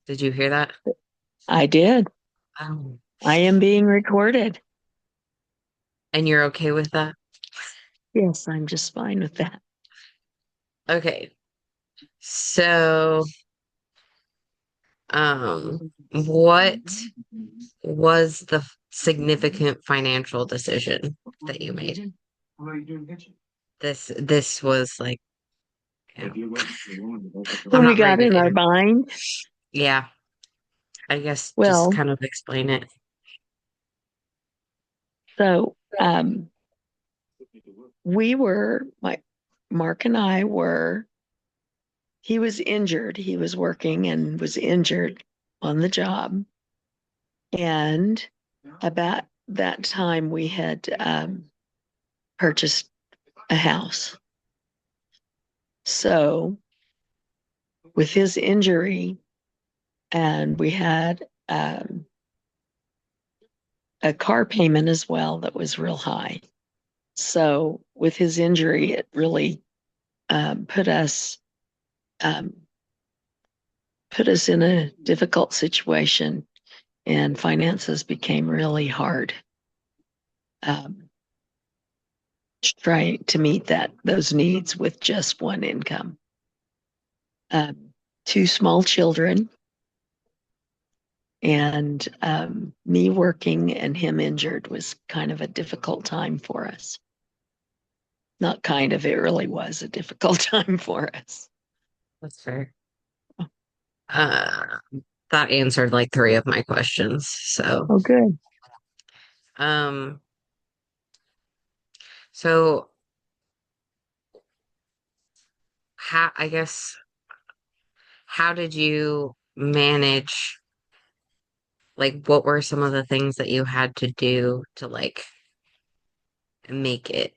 Did you hear that? I did. Oh. I am being recorded. And you're okay with that? Yes, I'm just fine with that. Okay. So, what was the significant financial decision that you made? This was like, you I'm When we not got very good in our at, bind, yeah, I guess just well, kind of explain it. so we were, my Mark and I were, he was injured. He was working and was injured on the job. And about that time, we had purchased a house. So with his injury, and we had a car payment as well that was real high. So with his injury, it really put um, us in a difficult situation, and finances became really hard. Um, Trying to meet those needs with just one income. Um, Two small children, and me working and him injured was kind of a difficult time for us. Not kind of, it really was a difficult time for us. That's fair. Uh, that answered like three of my questions. So, Oh, good. um, so I guess, how did you manage? Like, what were some of the things that you had to do to like make it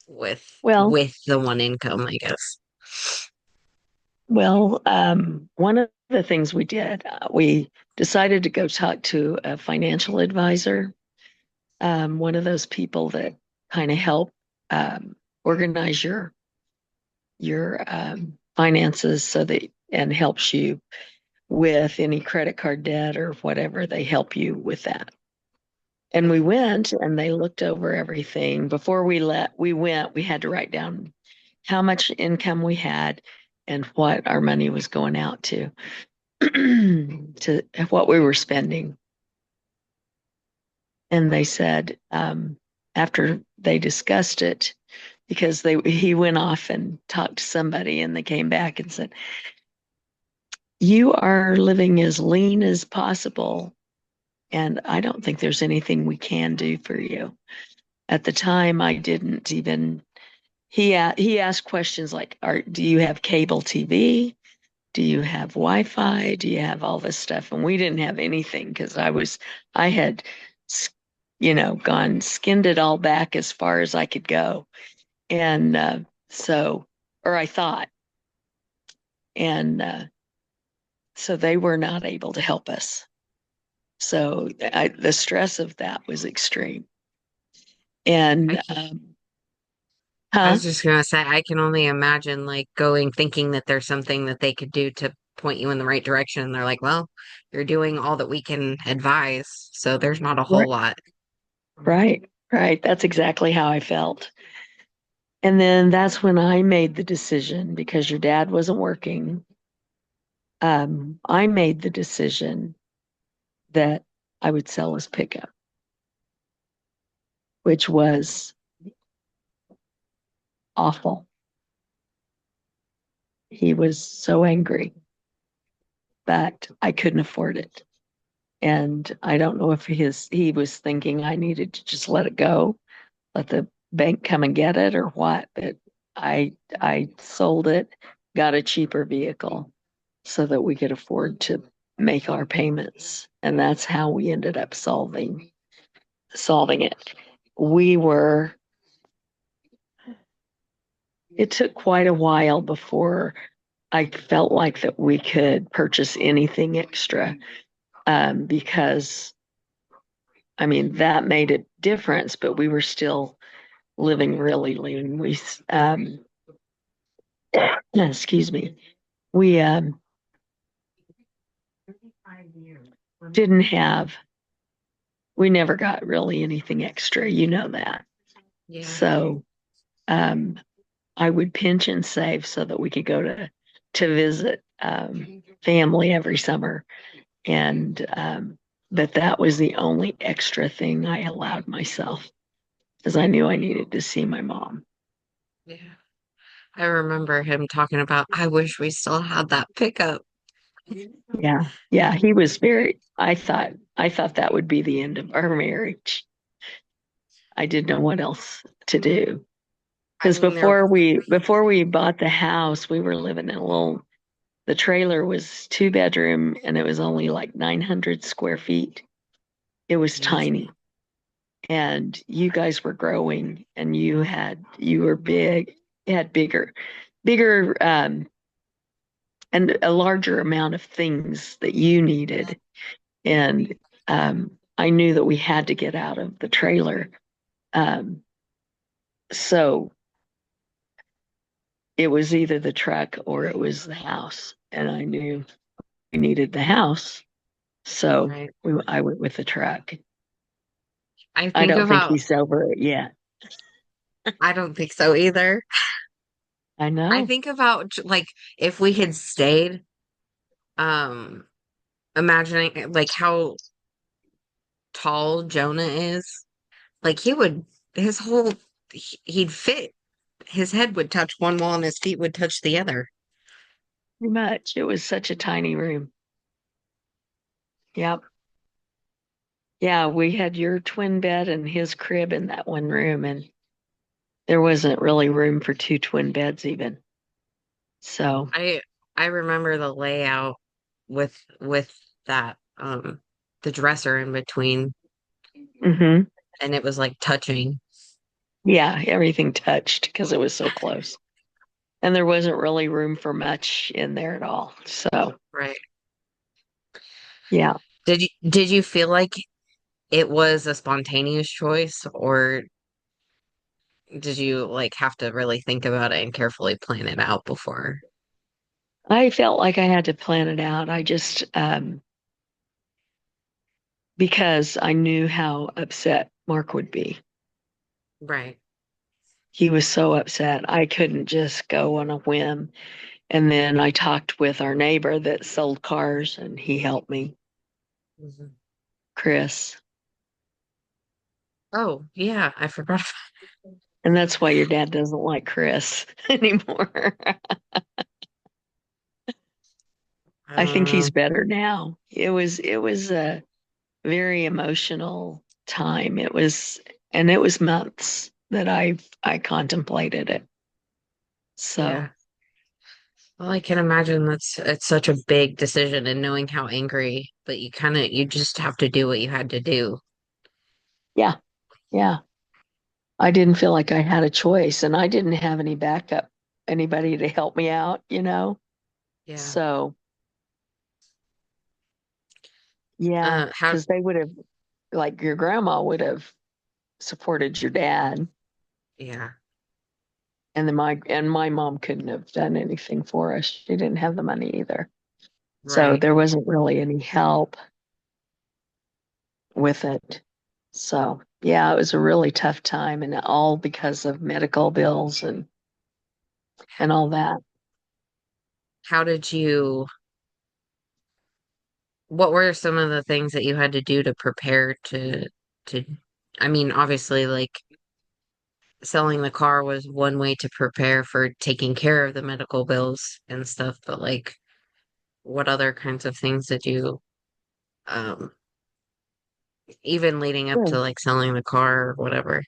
Well, with the one income, I guess? one of the things we did, we decided to go talk to a financial advisor, one of those people that kind of help organize your finances so that and helps you with any credit card debt or whatever. They help you with that. And we went and they looked over everything. Before we went, we had to write down how much income we had and what our money was going out to, to what we were spending. And they said, after they discussed it, because he went off and talked to somebody and they came back and said, you are living as lean as possible. And I don't think there's anything we can do for you. At the time, I didn't even. He asked questions like, do you have cable TV? Do you have Wi-Fi? Do you have all this stuff? And we didn't have anything because I had, gone skinned it all back as far as I could go, and so, or I thought, and so they were not able to help us. So the stress of that was extreme. I And I huh? was just gonna say, I can only imagine like going thinking that there's something that they could do to point you in the right direction. And they're like, well, you're doing all that we can advise, so there's not a whole Right, lot. right, right. That's exactly how I felt. And then that's when I made the decision because your dad wasn't working. I made the decision that I would sell his pickup, which was awful. He was so angry that I couldn't afford it. And I don't know if he was thinking I needed to just let it go, let the bank come and get it or what, but I sold it, got a cheaper vehicle so that we could afford to make our payments. And that's how we ended up solving it. We were it took quite a while before I felt like that we could purchase anything extra, because I mean that made a difference, but we were still living really lean. Excuse me, we didn't have, we never got really anything extra, you know that. Yeah. So um, I would pinch and save so that we could go to visit family every summer. And that was the only extra thing I allowed myself because I knew I needed to see my mom. Yeah. I remember him talking about, I wish we still had that pickup. Yeah. Yeah. He was very, I thought that would be the end of our marriage. I didn't know what else to do. I Because mean, they're, before we bought the house, we were living in a little, the trailer was 2 bedroom and it was only like 900 square feet. It was geez. tiny. And you guys were growing and you were big, you had bigger and a larger amount of things that you needed. And I knew that we had to get out of the trailer. Um, so it was either the truck or it was the house. And I knew we needed the house. So Right. I went with the truck. I I think don't think about, he's over it yet. I don't think so either. I I know. think about like if we had stayed, um, imagining like how tall Jonah is, like he would, his whole, he'd fit, his head would touch one wall and his feet would touch the other. Pretty much. It was such a tiny room. Yep. Yeah, we had your twin bed and his crib in that one room, and there wasn't really room for two twin beds even. So, I I remember the layout with that the dresser in between hmm and it was like touching. yeah, everything touched because it was so close. And there wasn't really room for much in there at all. So, Right. yeah. Did you feel like it was a spontaneous choice or did you like have to really think about it and carefully plan it out before? I felt like I had to plan it out. I just because I knew how upset Mark would be. Right. He was so upset. I couldn't just go on a whim. And then I talked with our neighbor that sold cars and he helped me, Mhm. Chris. Oh, yeah, I forgot. And that's why your dad doesn't like Chris anymore. I think he's Um, better now. It was a very emotional time. It was months that I contemplated it. yeah. So Well, I can imagine it's such a big decision and knowing how angry, but you just have to do what you had to do. yeah, yeah. I didn't feel like I had a choice and I didn't have any backup, anybody to help me out. Yeah. So yeah, How because they would have, like your grandma would have supported your dad, yeah, and my mom couldn't have done anything for us. She didn't have the money either, so right. there wasn't really any help with it. So yeah, it was a really tough time, and all because of medical bills and all that. How did you what were some of the things that you had to do to prepare to I mean, obviously like selling the car was one way to prepare for taking care of the medical bills and stuff, but like what other kinds of things did you um even leading up to Well, like selling the car or whatever?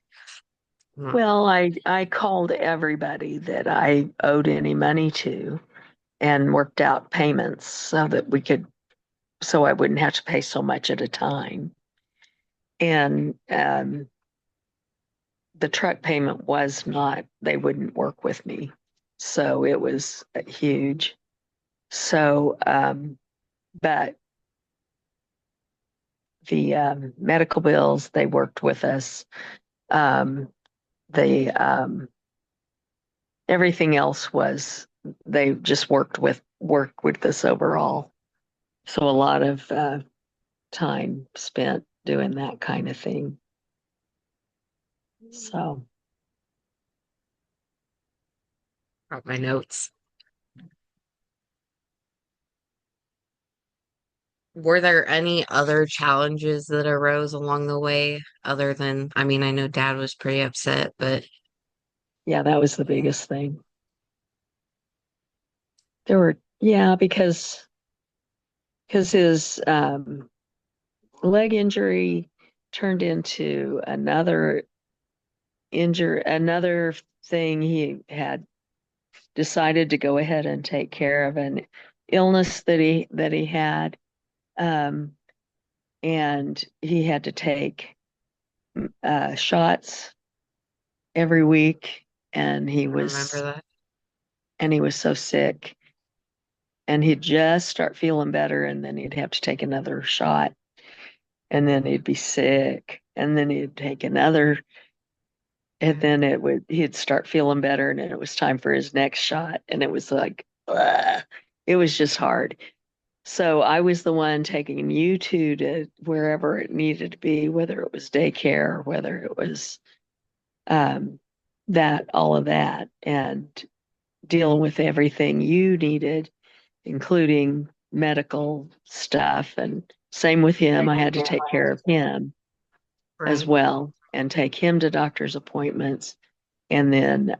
Mm. well, I called everybody that I owed any money to and worked out payments so I wouldn't have to pay so much at a time. And the truck payment was not, they wouldn't work with me. So it was huge. So, but the medical bills, they worked with us. Um, the everything else was they just work with us overall. So a lot of time spent doing that kind of thing. So, Got my notes. Were there any other challenges that arose along the way other than, I mean, I know Dad was pretty upset, but yeah, that was the biggest thing. There were, yeah, because his leg injury turned into another thing. He had decided to go ahead and take care of an illness that he had, um, and he had to take shots every week, and he I remember was that. and he was so sick, and he'd just start feeling better, and then he'd have to take another shot, and then he'd be sick, and then he'd take another, and then he'd start feeling better, and then it was time for his next shot, and it was like, ugh. It was just hard. So I was the one taking you two to wherever it needed to be, whether it was daycare, whether it was um, all of that, and dealing with everything you needed, including medical stuff. And same with him. I had to take care of him as Right. well and take him to doctor's appointments, and then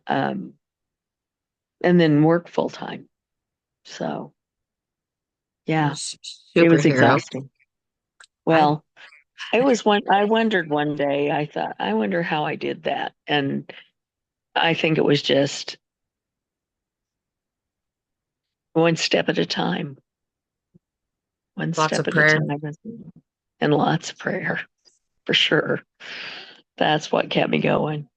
work full time. So yeah, it was Superhero. exhausting. I Well, I wondered one day, I thought, I wonder how I did that. And I think it was just one step at a time, one lots step of at a prayer. time, and lots of prayer for sure. That's what kept me going.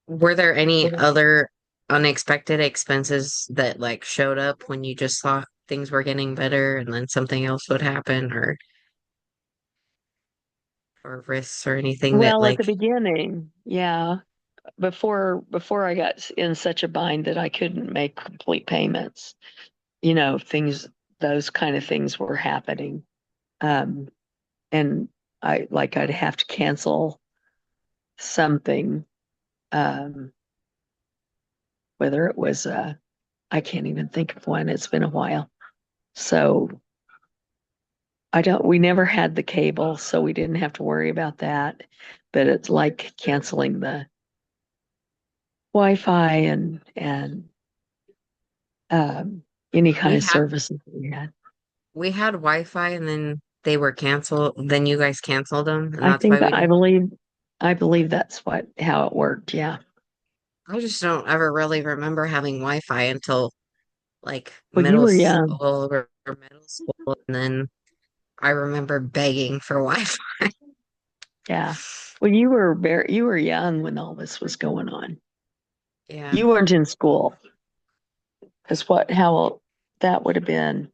Were there any other unexpected expenses that like showed up when you just thought things were getting better and then something else would happen or risks or anything that Well, at like the beginning, yeah, before I got in such a bind that I couldn't make complete payments, things those kind of things were happening. Um, and I'd have to cancel something, um, whether it was I can't even think of one. It's been a while. So we never had the cable, so we didn't have to worry about that. But it's like canceling the Wi-Fi and any kind we of had services we had. we had Wi-Fi and then they were canceled, then you guys canceled them and I that's think why that we didn't. I believe that's how it worked. Yeah. I just don't ever really remember having Wi-Fi until like Well, you middle were young. school or middle school and then I remember begging for Wi-Fi. Yeah. Well, you were young when all this was going on. Yeah. You weren't in school because how that would have been.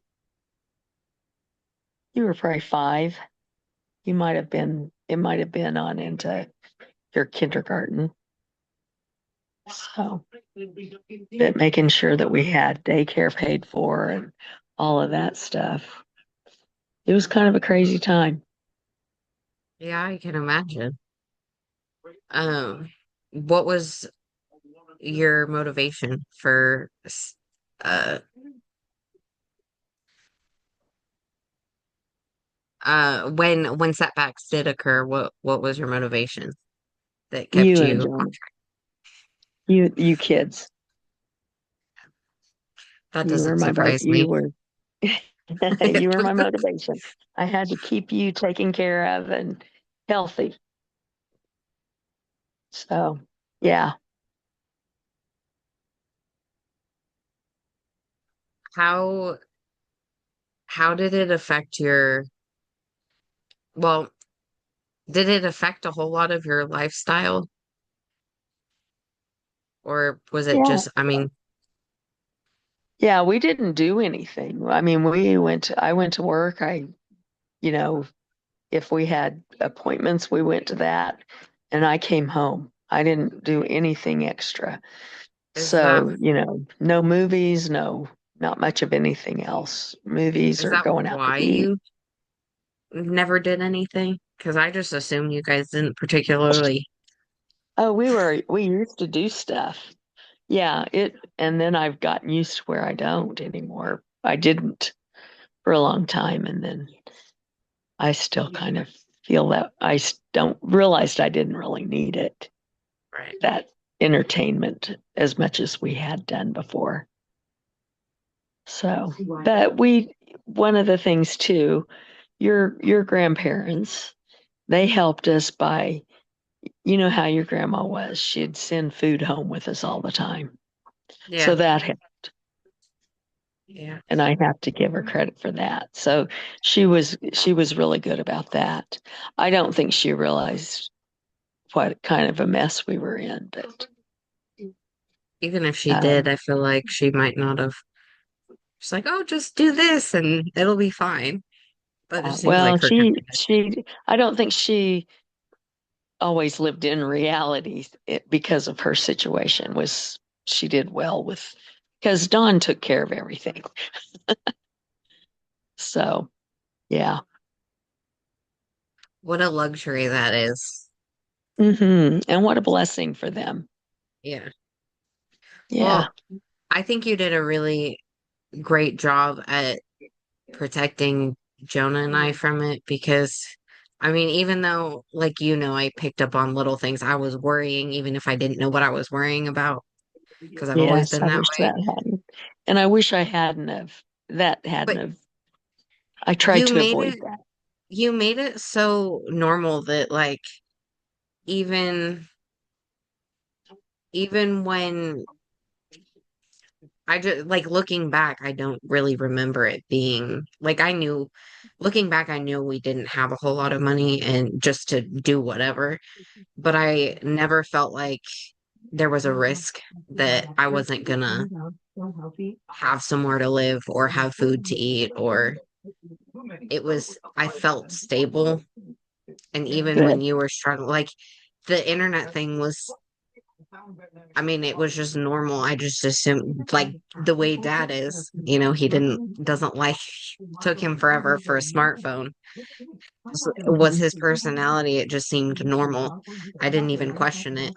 You were probably 5. It might have been on into your kindergarten. So, but making sure that we had daycare paid for and all of that stuff. It was kind of a crazy time. Yeah, I can imagine. Um, what was your motivation for uh when setbacks did occur, what was your motivation that kept You and you John, you kids, that doesn't surprise you me. were, you were my motivation. I had to keep you taken care of and healthy. So, yeah. How how did it affect your well, did it affect a whole lot of your lifestyle or was it Yeah. just, I mean, Yeah, we didn't do anything. I mean, I went to work. You know, if we had appointments, we went to that, and I came home. I didn't do anything extra. is that So, no movies, not much of anything else. Movies is or that going out to why eat. never did anything? Because I just assumed you guys didn't particularly. Oh, we used to do stuff. Yeah, and then I've gotten used to where I don't anymore. I didn't for a long time, and then I still kind of feel that don't realized I didn't really need it, Right. that entertainment as much as we had done before. So, but one of the things too, your grandparents, they helped us by, you know how your grandma was. She'd send food home with us all the time. So Yeah. that Yeah. and I have to give her credit for that. So she was really good about that. I don't think she realized what kind of a mess we were in, but Even if she did, um, I feel like she might not have. She's like, oh, just do this and it'll be fine. But it seems like well, her kind of. she I don't think she always lived in reality because of her situation. Was she did well with because Dawn took care of everything. So yeah. What a luxury that is. And what a blessing for them. Yeah. Yeah. Well, I think you did a really great job at protecting Jonah and I from it because, I mean, even though, like, I picked up on little things, I was worrying, even if I didn't know what I was worrying about, because I've always Yes, been I that wish way. that hadn't. And I wish I hadn't have that hadn't But have I tried you to made avoid it, that. you made it so normal that, like, even, even when I just like looking back, I don't really remember it being like looking back, I knew we didn't have a whole lot of money and just to do whatever, but I never felt like there was a risk that I wasn't gonna have somewhere to live or have food to eat, or I felt stable. And even when Good. you were struggling, like the internet thing was, I mean, it was just normal. I just assumed, like the way dad is, doesn't like, took him forever for a smartphone. Was his personality. It just seemed normal. I didn't even question it.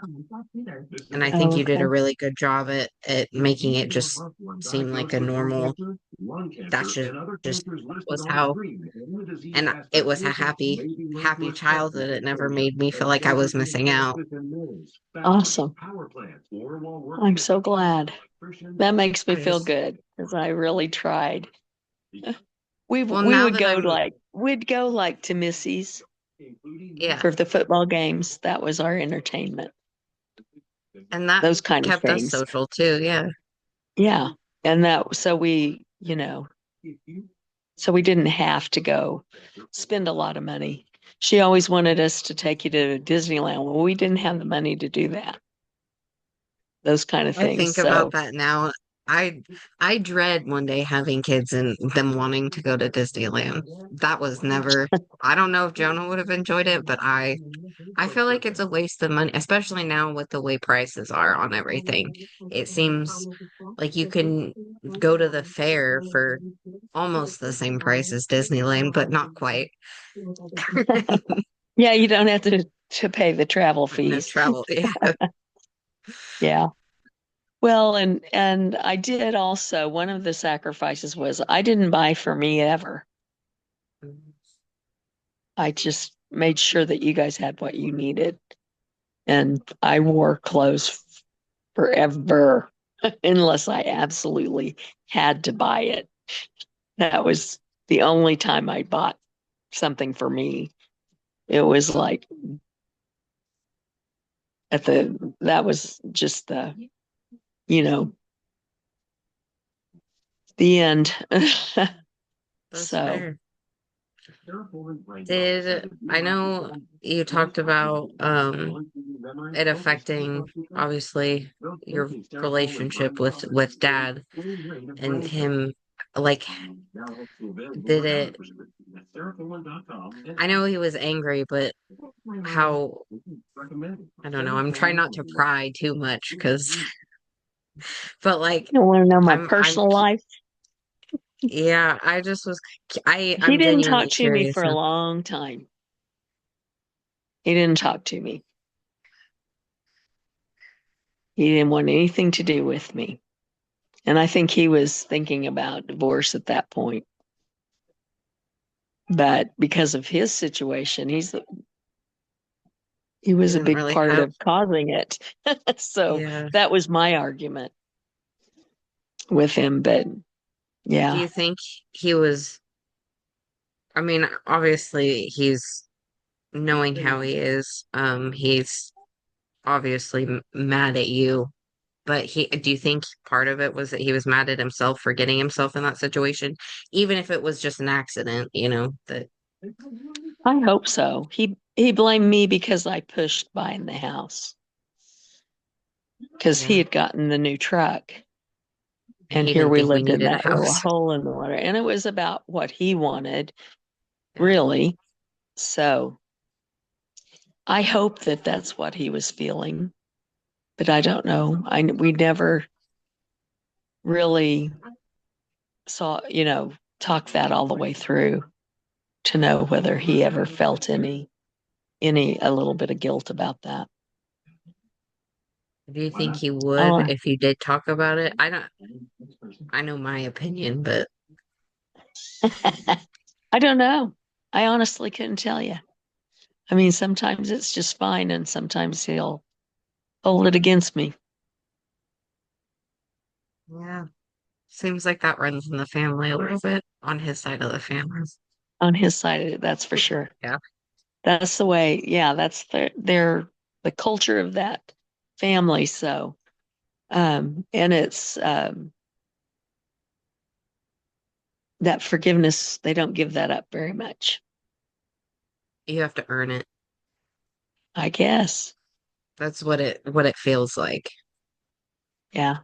And I think Oh, you did a okay. really good job at making it just seem like a normal, that just was how, and it was a happy childhood. It never made me feel like I was missing out. Awesome. I'm so glad. That makes me I feel just, good because I really tried. well, We now would that go I'm, we'd go like to Missy's yeah, for the football games. That was our entertainment. and that Those kind of kept us things. social too. Yeah. Yeah. And that so so we didn't have to go spend a lot of money. She always wanted us to take you to Disneyland. Well, we didn't have the money to do that. Those kind of I things. think about So that now. I I dread one day having kids and them wanting to go to Disneyland. That was never, I don't know if Jonah would have enjoyed it, but I feel like it's a waste of money, especially now with the way prices are on everything. It seems like you can go to the fair for almost the same price as Disneyland, but not quite. yeah, you don't have to pay the travel No fees. travel. Yeah. Yeah. Well, and I did also one of the sacrifices was I didn't buy for me ever. I just made sure that you guys had what you needed. And I wore clothes forever unless I absolutely had to buy it. That was the only time I bought something for me. It was like that was just you know, the end. That's So, fair. I know you talked about it affecting obviously your relationship with dad and him, like, did it, I know he was angry, but how, I don't know, I'm trying not to pry too much because, but like you want to know my I'm personal life? Yeah, I just was He I'm didn't talk genuinely to me for curious a now. long time. He didn't talk to me. He didn't want anything to do with me. And I think he was thinking about divorce at that point. But because of his situation, he He was a didn't big really part have, of causing it. So yeah. that was my argument with him. But Do yeah, you think he was, I mean, obviously he's knowing how he is, he's obviously mad at you, but do you think part of it was that he was mad at himself for getting himself in that situation, even if it was just an accident, that, I hope so. He blamed me because I pushed buying the house because he yeah, had gotten the new truck. And he here didn't we think we lived in needed a that little house. hole in the water. And it was about what he wanted, Yeah. really. So I hope that that's what he was feeling, but I don't know. We never really saw, talk that all the way through to know whether he ever felt a little bit of guilt about that. Do you think he would Oh, if you did talk about it? I know my opinion, but I don't know. I honestly couldn't tell you. I mean, sometimes it's just fine, and sometimes he'll hold it against me. yeah, seems like that runs in the family a little bit on his side of the family. On his side of it, that's for sure. Yeah. That's the way, yeah, that's the culture of that family. So, and it's that forgiveness, they don't give that up very much, You have to earn it. I guess. That's what it feels like. Yeah.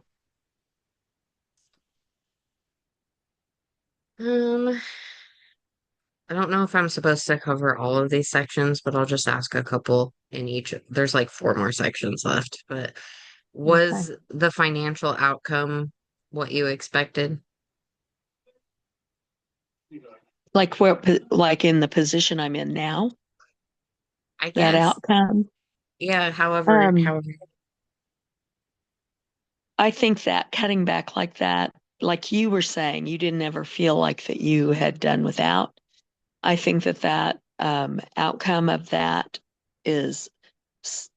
Um, I don't know if I'm supposed to cover all of these sections, but I'll just ask a couple in each. There's like four more sections left, but Okay. was the financial outcome what you expected? Like in the position I'm in now, I that guess. outcome. Yeah, however, Um, however. I think that cutting back like that, like you were saying, you didn't ever feel like that you had done without. I think that outcome of that is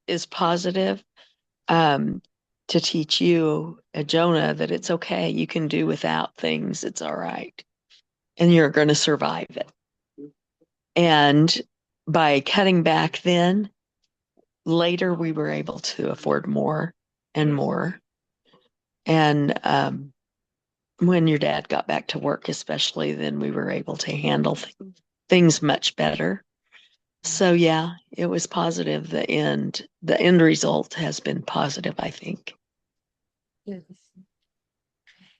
is positive, um, to teach you, Jonah, that it's okay. You can do without things. It's all right, and you're going to survive it. And by cutting back, then later we were able to afford more and more. And when your dad got back to work, especially, then we were able to handle things much better. So yeah, it was positive. The end result has been positive, I think. Yes.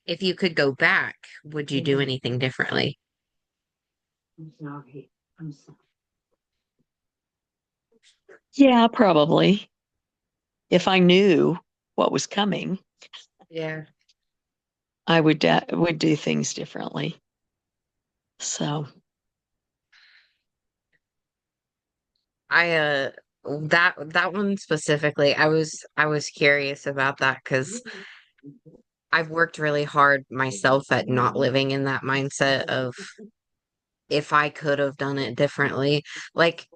If you could go back, would you do anything differently? Yeah, probably. If I knew what was coming, Yeah. I would do things differently. So, I that one specifically, I was curious about that because I've worked really hard myself at not living in that mindset of if I could have done it differently. Like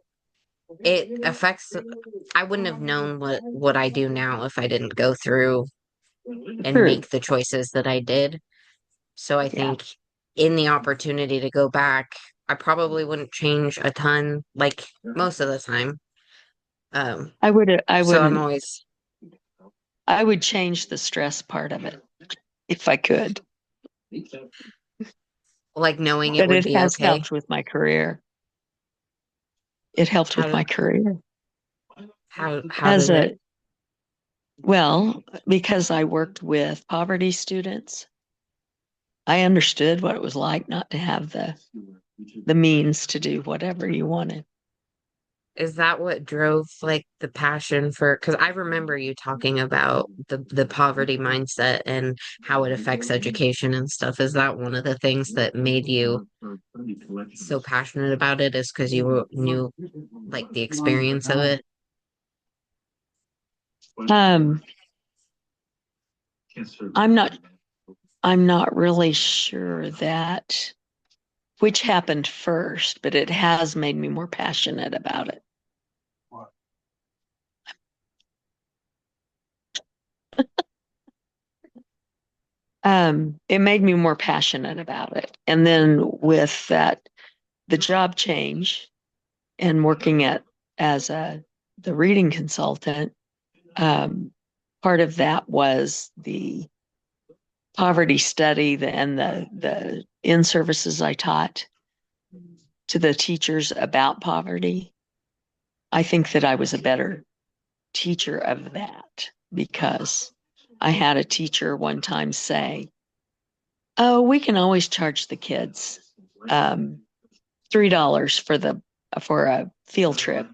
it affects I wouldn't have known what I do now if I didn't go through and true. make the choices that I did. So I Yeah, think in the opportunity to go back, I probably wouldn't change a ton like most of the time. Um I so I'm wouldn't. always I would change the stress part of it if I could, like knowing it but would it be has okay. helped with my career. It helped How with my did career how as did it? a well, because I worked with poverty students. I understood what it was like not to have the means to do whatever you wanted. Is that what drove like the passion for, because I remember you talking about the poverty mindset and how it affects education and stuff. Is that one of the things that made you so passionate about it, is because knew like the experience of it? Um, I'm not I'm not really sure that which happened first, but it has made me more passionate about it. It made me more passionate about it. And then with that, the job change and working as the reading consultant, um, part of that was the poverty study and the in services I taught to the teachers about poverty. I think that I was a better teacher of that because I had a teacher one time say, "Oh, we can always charge the kids $3 for a field trip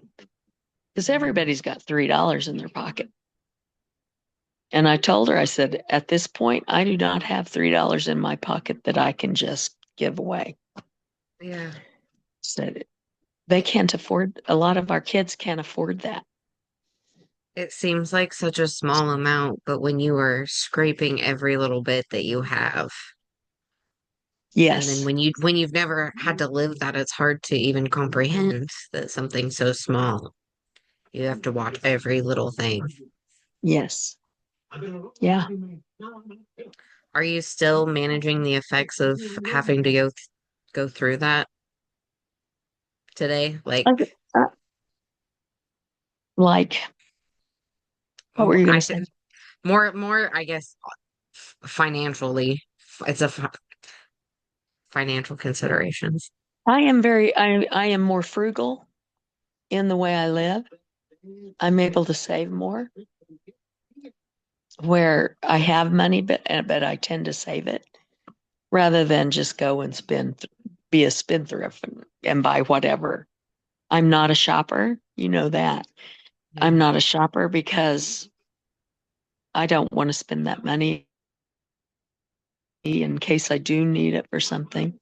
because everybody's got $3 in their pocket." And I told her, I said, "At this point, I do not have $3 in my pocket that I can just give away." Yeah. Said they can't afford. A lot of our kids can't afford that. It seems like such a small amount, but when you are scraping every little bit that you have, and then Yes, when you've never had to live that, it's hard to even comprehend that something so small. You have to watch every little thing. yes, yeah. Are you still managing the effects of having to go through that today? Okay, like, what were you going I to say? more, I guess, financially. It's a financial considerations. I am more frugal in the way I live. I'm able to save more where I have money, but I tend to save it rather than just go and be a spendthrift and buy whatever. I'm not a shopper. You know that. I'm Yeah. not a shopper because I don't want to spend that money in case I do need it for something.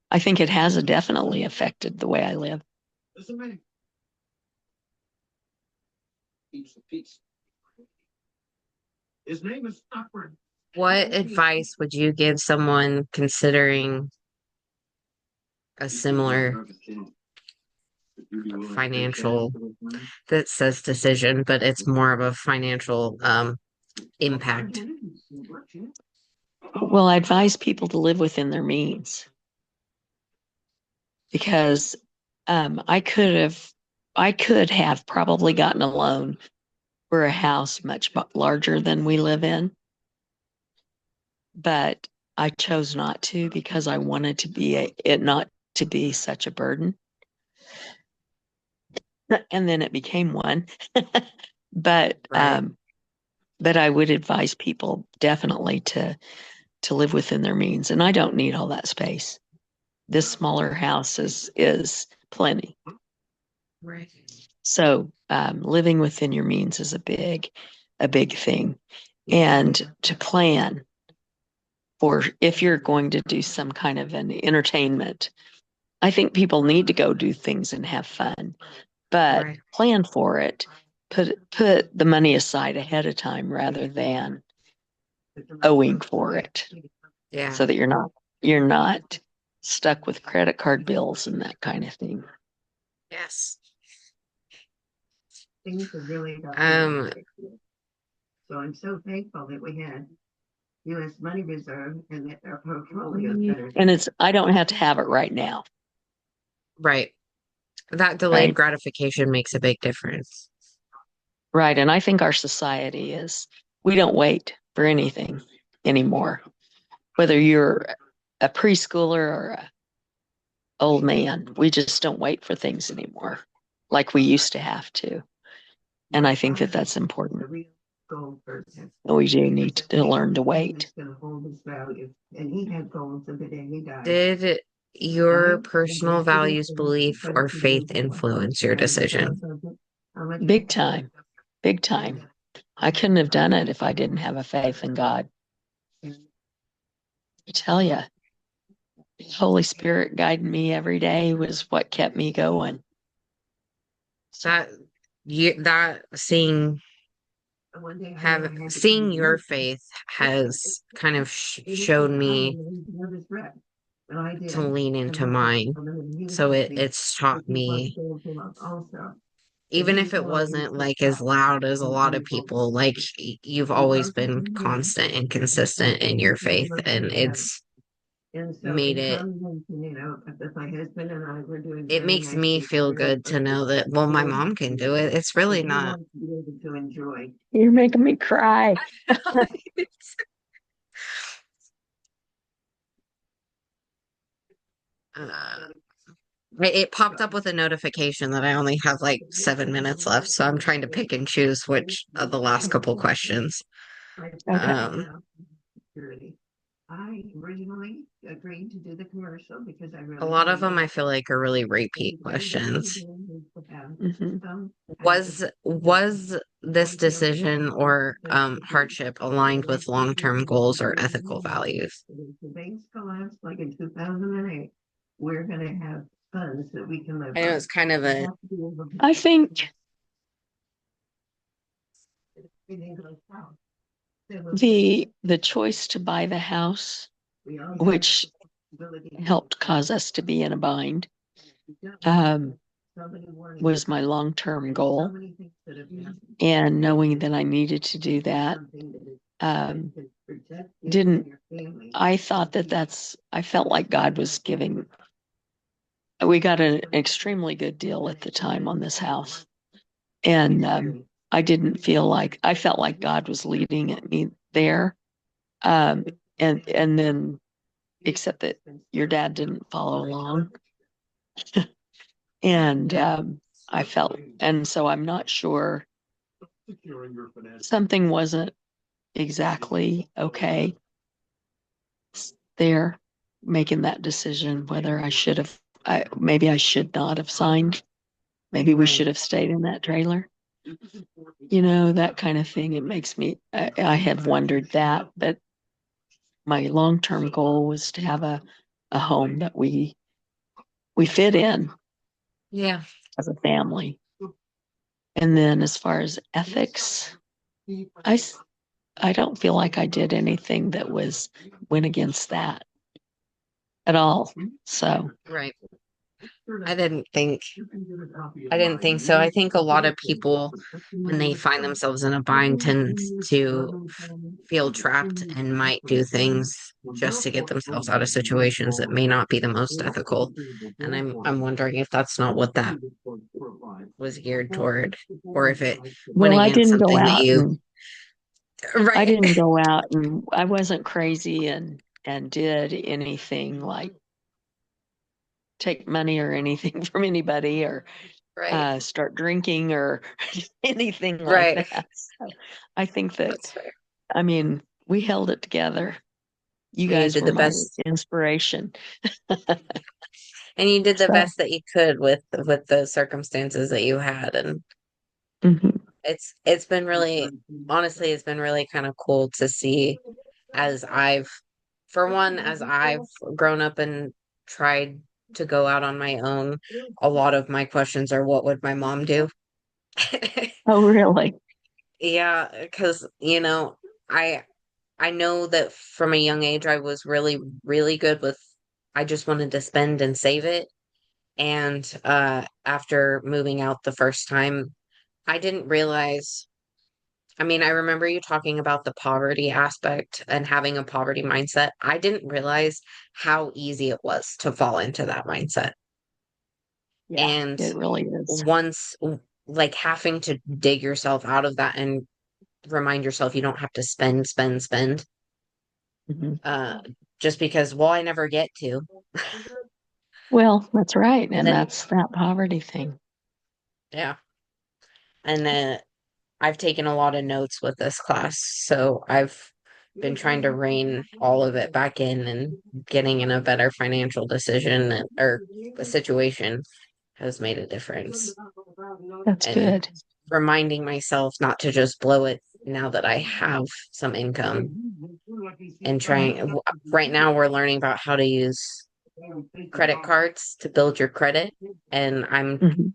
I think it has definitely affected the way I live. What advice would you give someone considering a similar financial, that says decision, but it's more of a financial impact? Well, I advise people to live within their means because I could have probably gotten a loan for a house much larger than we live in, but I chose not to because I wanted it not to be such a burden. And then it became one. but Right. but I would advise people definitely to live within their means. And I don't need all that space. This smaller house is plenty. Right. So living within your means is a big thing. And to plan for if you're going to do some kind of an entertainment, I think people need to go do things and have fun, but Right. plan for it. Put the money aside ahead of time rather than owing for it, Yeah. so that you're not stuck with credit card bills and that kind of thing. Yes. Things have really Um, gotten. So I'm so thankful that we had U.S. money reserve and that our portfolio is better. And it's I don't have to have it right now, right. That delayed right? gratification makes a big difference. Right. And I think our society is we don't wait for anything anymore. Whether you're a preschooler or a old man, we just don't wait for things anymore like we used to have to. And I think that that's important. The real gold person. We do need to learn to wait. It's going to hold his value. And he had gold to the day he died. Did your right? personal values, belief, or faith influence your decision? Big time. Big time. I couldn't have done it if I didn't have a faith in God. I tell you, Holy Spirit guiding me every day was what kept me going. That that seeing your faith has kind of showed me to lean into mine. So it's taught me, even if it wasn't like as loud as a lot of people, like you've always been constant and consistent in your faith, and it's And so made in it combination, if my husband and I were doing it very makes me nicely feel good to know that, well, my mom can do it. It's but really he not. wants to be able to enjoy. You're making me cry. uh, it popped up with a notification that I only have like 7 minutes left, so I'm trying to pick and choose which of the last couple questions. Okay. Security. I originally agreed to do the commercial because I A really lot of them believe I feel like are really repeat everybody questions. Mhm. Was this decision or hardship aligned with long-term goals or ethical values? If the banks collapse like in 2008, we're gonna have funds that we can live I know on. it's kind of We a have to be able to- I think Everything goes south. Then we'll- the choice to buy the house, we all have which the ability to- helped cause us to be in a bind, Somebody warning was my long-term so goal. many things that have happened. And knowing that I needed to do that, Something that is- um, that could protect you didn't- and your family. I thought I felt like God was giving, we got an extremely good deal at the time on this house. And I felt like God was leading at me there. And then, except that your dad didn't follow along. And and so I'm not sure, something wasn't exactly okay there, making that decision, whether maybe I should not have signed. Maybe we Right. should have stayed in that trailer. That kind of thing. It makes me, I had wondered that, but my long-term goal was to have a home that we fit in Yeah. as a family. And then as far as ethics, I don't feel like I did anything that went against that at all. So, Right. I didn't think so. I think a lot of people, when they find themselves in a bind, tend to feel trapped and might do things just to get themselves out of situations that may not be the most ethical. And I'm wondering if that's not what that was geared toward, or if it went well, against something that you I right. didn't go out and I wasn't crazy and did anything like take money or anything from anybody or Right. start drinking or anything like Right. that. So I think that, That's fair. I mean, we held it together. You And you guys did were the my best inspiration. and you did the So, best that you could with the circumstances that you had, and mhm. it's been really, honestly, it's been really kind of cool to see, as I've grown up and tried to go out on my own. A lot of my questions are, what would my mom do? Oh, really? Yeah, because I I know that from a young age I was really, really good with, I just wanted to spend and save it. And after moving out the first time, I didn't realize, I mean, I remember you talking about the poverty aspect and having a poverty mindset. I didn't realize how easy it was to fall into that mindset. Yeah, And it really is. once, like, having to dig yourself out of that and remind yourself you don't have to spend, spend, spend, Mhm. uh, just because, well, I never get to. Well, that's right. And And then, that's that poverty thing. yeah. And then I've taken a lot of notes with this class. So I've been trying to rein all of it back in and getting in a better financial decision or a situation has made a difference. That's And good. reminding myself not to just blow it now that I have some income and trying right now we're learning about how to use credit cards to build your credit and Mhm.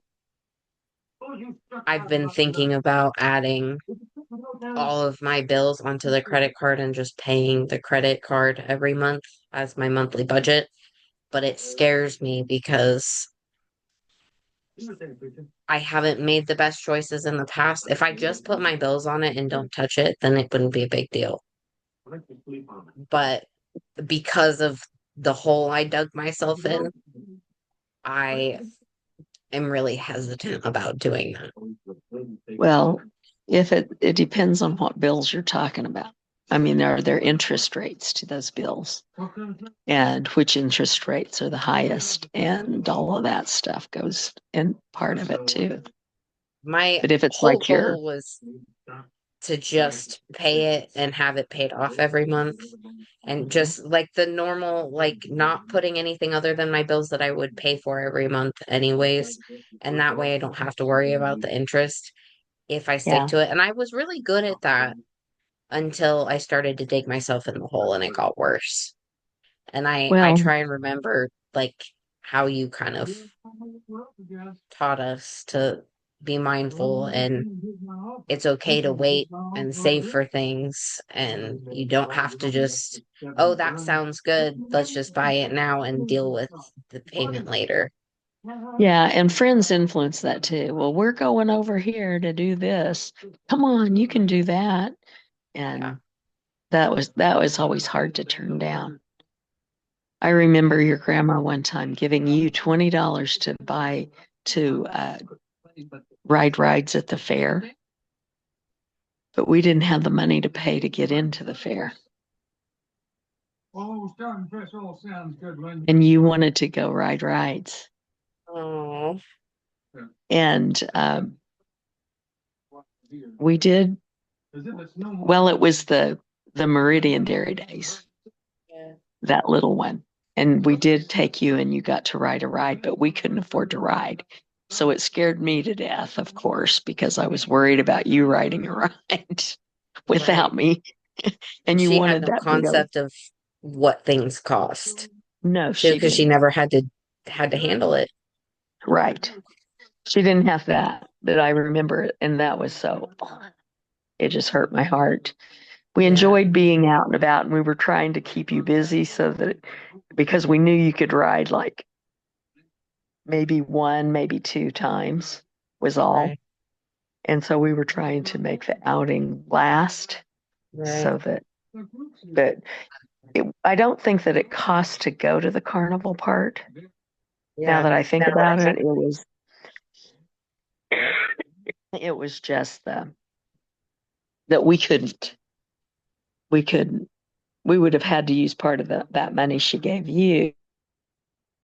I've been thinking about adding all of my bills onto the credit card and just paying the credit card every month as my monthly budget. But it scares me because I haven't made the best choices in the past. If I just put my bills on it and don't touch it, then it wouldn't be a big deal. But because of the hole I dug myself in, I am really hesitant about doing that. Well, if it depends on what bills you're talking about. I mean, are there interest rates to those bills? And which interest rates are the highest? And all of that stuff goes in part of it too. My But if it's whole like your, goal was to just pay it and have it paid off every month and just like the normal, like not putting anything other than my bills that I would pay for every month anyways. And that way I don't have to worry about the interest if I stick yeah, to it. And I was really good at that until I started to dig myself in the hole and it got worse. And I well, try and remember like how you kind of taught us to be mindful and it's okay to wait and save for things and you don't have to just, oh, that sounds good, let's just buy it now and deal with the payment later. yeah, and friends influence that too. Well, we're going over here to do this. Come on, you can do that. Yeah. And that was always hard to turn down. I remember your grandma one time giving you $20 to buy to ride rides at the fair, but we didn't have the money to pay to get into the fair. And you wanted to go ride rides. Oh, And we did, well, it was the Meridian Dairy Days, yeah. that little one. And we did take you and you got to ride a ride, but we couldn't afford to ride. So it scared me to death, of course, because I was worried about you riding a ride without Right. me. And you She had wanted no that big old, concept of what things cost. no, She she because she didn't. never had to handle it. Right. She didn't have that, but I remember it. And that was so, it just hurt my heart. We Yeah. enjoyed being out and about and we were trying to keep you busy so that because we knew you could ride like maybe one, maybe two times was all. Right. And so we were trying to make the outing last Right. so that, but I don't think that it costs to go to the carnival part. Now Yeah. that I think about it, it was just that we couldn't, we would have had to use part of that money she gave you